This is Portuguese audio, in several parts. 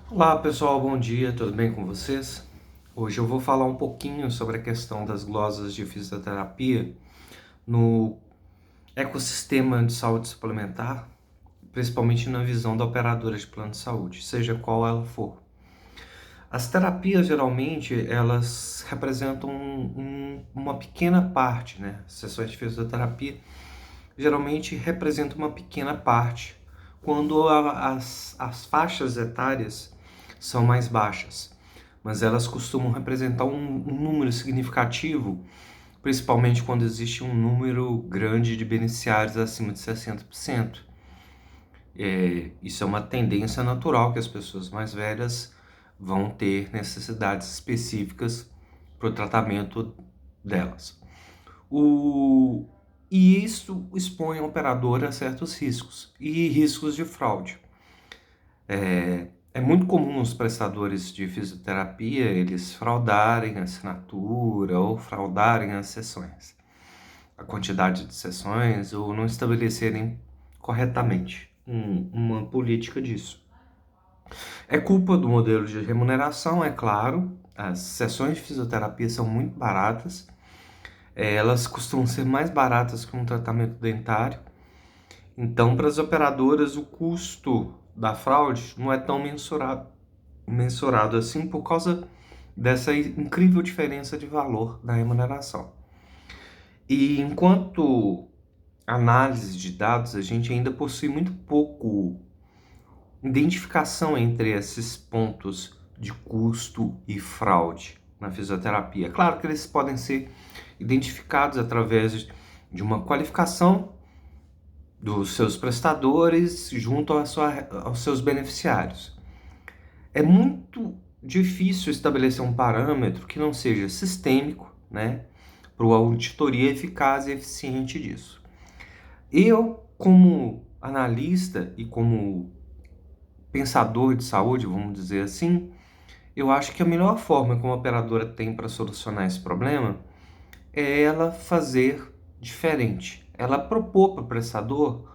Olá pessoal, bom dia, tudo bem com vocês? Hoje eu vou falar um pouquinho sobre a questão das glosas de fisioterapia no ecossistema de saúde suplementar, principalmente na visão da operadora de plano de saúde, seja qual ela for. As terapias geralmente elas representam uma pequena parte, né? As sessões de fisioterapia geralmente representam uma pequena parte quando as faixas etárias são mais baixas, mas elas costumam representar um número significativo, principalmente quando existe um número grande de beneficiários acima de 60%. Isso é uma tendência natural que as pessoas mais velhas vão ter necessidades específicas para o tratamento delas. O... E isso expõe a operadora a certos riscos, e riscos de fraude. É muito comum os prestadores de fisioterapia eles fraudarem a assinatura ou fraudarem as sessões, a quantidade de sessões, ou não estabelecerem corretamente uma política disso. É culpa do modelo de remuneração, é claro. As sessões de fisioterapia são muito baratas. Elas costumam ser mais baratas que um tratamento dentário. Então, para as operadoras, o custo da fraude não é tão mensurado assim por causa dessa incrível diferença de valor da remuneração. E enquanto análise de dados, a gente ainda possui muito pouco identificação entre esses pontos de custo e fraude na fisioterapia. Claro que eles podem ser identificados através de uma qualificação dos seus prestadores junto aos seus beneficiários. É muito difícil estabelecer um parâmetro que não seja sistêmico, né, para uma auditoria eficaz e eficiente disso. Eu, como analista e como pensador de saúde, vamos dizer assim, eu acho que a melhor forma que uma operadora tem para solucionar esse problema é ela fazer diferente. Ela propor para o prestador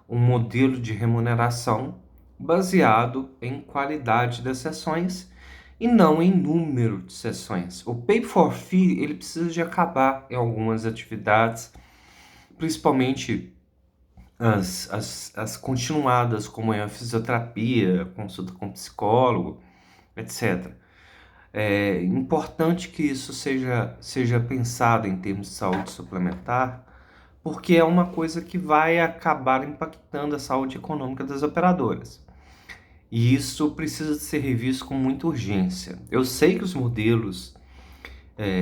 um modelo de remuneração baseado em qualidade das sessões e não em número de sessões. O pay for fee ele precisa de acabar em algumas atividades, principalmente as continuadas, como é a fisioterapia, consulta com psicólogo, etc. É importante que isso seja pensado em termos de saúde suplementar, porque é uma coisa que vai acabar impactando a saúde econômica das operadoras. E isso precisa ser revisto com muita urgência. Eu sei que os modelos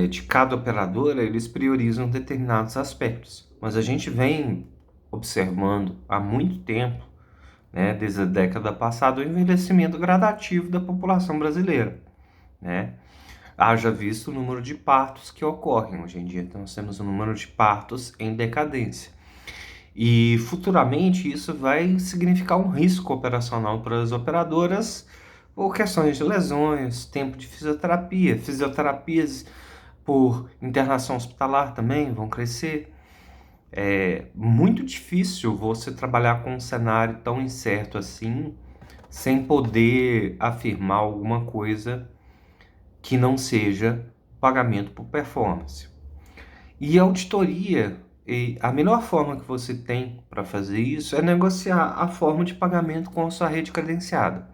de cada operadora, eles priorizam determinados aspectos, mas a gente vem observando há muito tempo, né, desde a década passada, o envelhecimento gradativo da população brasileira, né? Haja visto o número de partos que ocorrem. Hoje em dia nós temos um número de partos em decadência. E futuramente isso vai significar um risco operacional para as operadoras por questões de lesões, tempo de fisioterapia, fisioterapias por internação hospitalar também vão crescer. É muito difícil você trabalhar com um cenário tão incerto assim, sem poder afirmar alguma coisa que não seja pagamento por performance. E a auditoria, a melhor forma que você tem para fazer isso é negociar a forma de pagamento com a sua rede credenciada.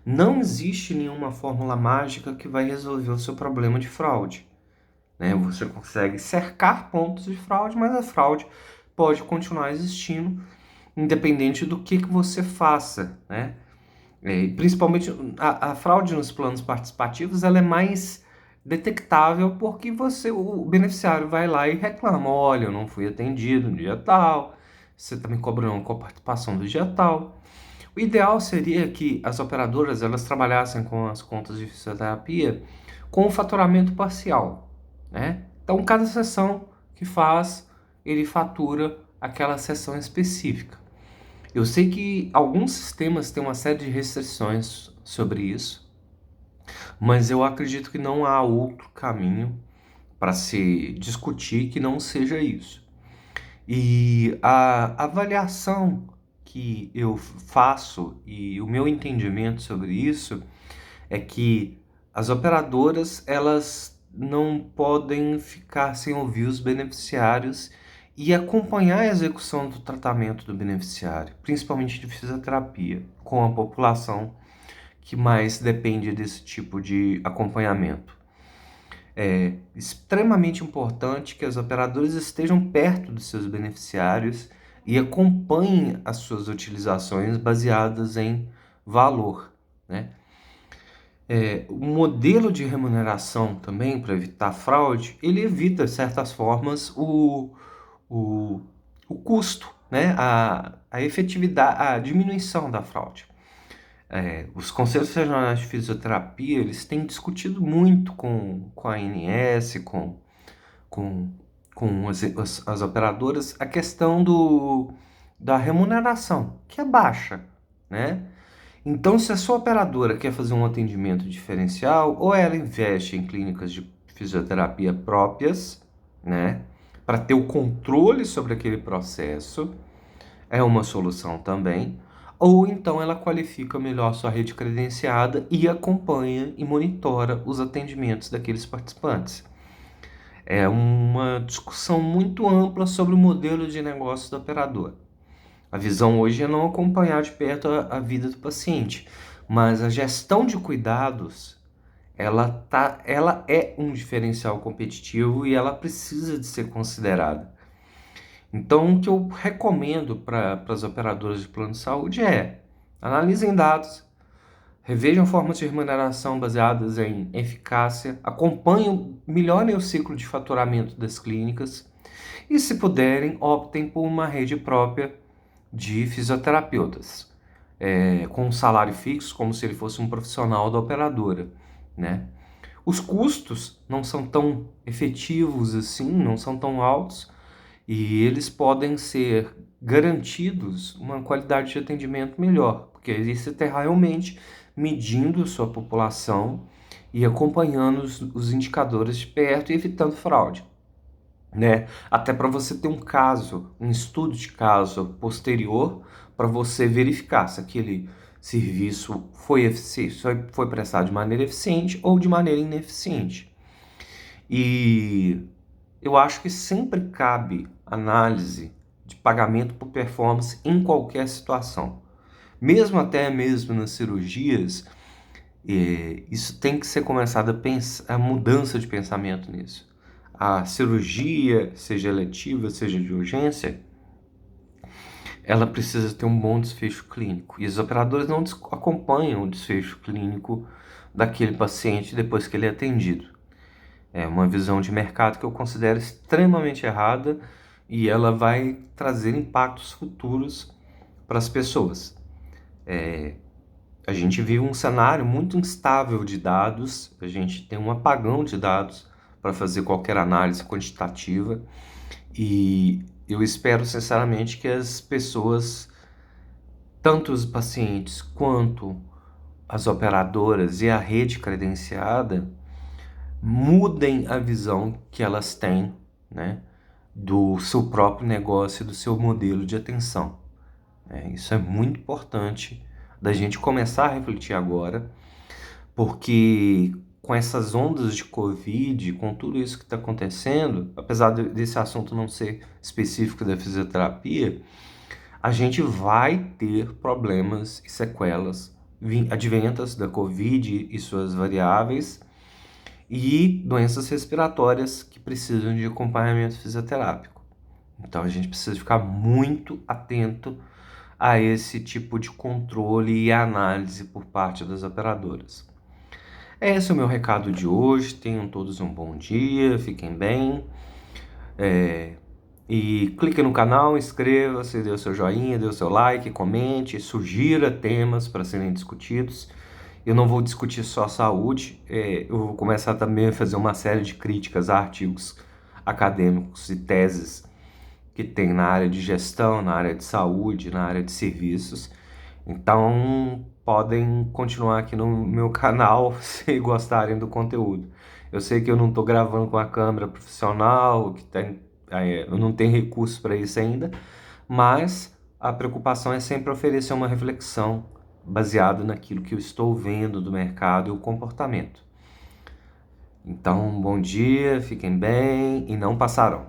Não existe nenhuma fórmula mágica que vai resolver o seu problema de fraude, né? Você consegue cercar pontos de fraude, mas a fraude pode continuar existindo, independente do que você faça, né? Principalmente a fraude nos planos participativos, ela é mais detectável porque o beneficiário vai lá e reclama, olha, eu não fui atendido no dia tal, você está me cobrando com a participação do dia tal. O ideal seria que as operadoras elas trabalhassem com as contas de fisioterapia com o faturamento parcial, né? Então, cada sessão que faz, ele fatura aquela sessão específica. Eu sei que alguns sistemas têm uma série de restrições sobre isso, mas eu acredito que não há outro caminho para se discutir que não seja isso. E a avaliação que eu faço e o meu entendimento sobre isso é que as operadoras, elas não podem ficar sem ouvir os beneficiários e acompanhar a execução do tratamento do beneficiário, principalmente de fisioterapia, com a população que mais depende desse tipo de acompanhamento. É extremamente importante que as operadoras estejam perto dos seus beneficiários e acompanhem as suas utilizações baseadas em valor, né? O modelo de remuneração também, para evitar fraude, ele evita, de certas formas, o, o custo, né? A efetividade, a diminuição da fraude. Os conselhos regionais de fisioterapia, eles têm discutido muito com a ANS, com, com as operadoras, a questão da remuneração, que é baixa, né? Então, se a sua operadora quer fazer um atendimento diferencial, ou ela investe em clínicas de fisioterapia próprias, né, para ter o controle sobre aquele processo, é uma solução também, ou então ela qualifica melhor sua rede credenciada e acompanha e monitora os atendimentos daqueles participantes. É uma discussão muito ampla sobre o modelo de negócio da operadora. A visão hoje é não acompanhar de perto a vida do paciente, mas a gestão de cuidados, ela é um diferencial competitivo e ela precisa de ser considerada. Então, o que eu recomendo para as operadoras de plano de saúde é: analisem dados, revejam formas de remuneração baseadas em eficácia, melhorem o ciclo de faturamento das clínicas e, se puderem, optem por uma rede própria de fisioterapeutas, com um salário fixo, como se ele fosse um profissional da operadora, né? Os custos não são tão efetivos assim, não são tão altos, e eles podem ser garantidos uma qualidade de atendimento melhor, porque aí você está realmente medindo sua população e acompanhando os indicadores de perto e evitando fraude, né? Até para você ter um caso, um estudo de caso posterior para você verificar se aquele serviço foi prestado de maneira eficiente ou de maneira ineficiente. E eu acho que sempre cabe análise de pagamento por performance em qualquer situação. Até mesmo nas cirurgias, isso tem que ser começado a mudança de pensamento nisso. A cirurgia, seja eletiva, seja de urgência, ela precisa ter um bom desfecho clínico. E os operadores não acompanham o desfecho clínico daquele paciente depois que ele é atendido. É uma visão de mercado que eu considero extremamente errada e ela vai trazer impactos futuros para as pessoas. A gente vive um cenário muito instável de dados, a gente tem um apagão de dados para fazer qualquer análise quantitativa e eu espero sinceramente que as pessoas, tanto os pacientes quanto as operadoras e a rede credenciada, mudem a visão que elas têm, né, do seu próprio negócio e do seu modelo de atenção. Isso é muito importante da gente começar a refletir agora, porque com essas ondas de Covid, com tudo isso que está acontecendo, apesar desse assunto não ser específico da fisioterapia, a gente vai ter problemas e sequelas advindas da Covid e suas variáveis, e doenças respiratórias que precisam de acompanhamento fisioterápico. Então a gente precisa ficar muito atento a esse tipo de controle e análise por parte das operadoras. Esse é o meu recado de hoje. Tenham todos um bom dia, fiquem bem. E clique no canal, inscreva-se, dê o seu joinha, dê o seu like, comente, sugira temas para serem discutidos. Eu não vou discutir só saúde, eu vou começar também a fazer uma série de críticas a artigos acadêmicos e teses que tem na área de gestão, na área de saúde, na área de serviços. Então, podem continuar aqui no meu canal se gostarem do conteúdo. Eu sei que eu não estou gravando com a câmera profissional, eu não tenho recursos para isso ainda, mas a preocupação é sempre oferecer uma reflexão baseada naquilo que eu estou vendo do mercado e o comportamento. Então, bom dia, fiquem bem e não passarão.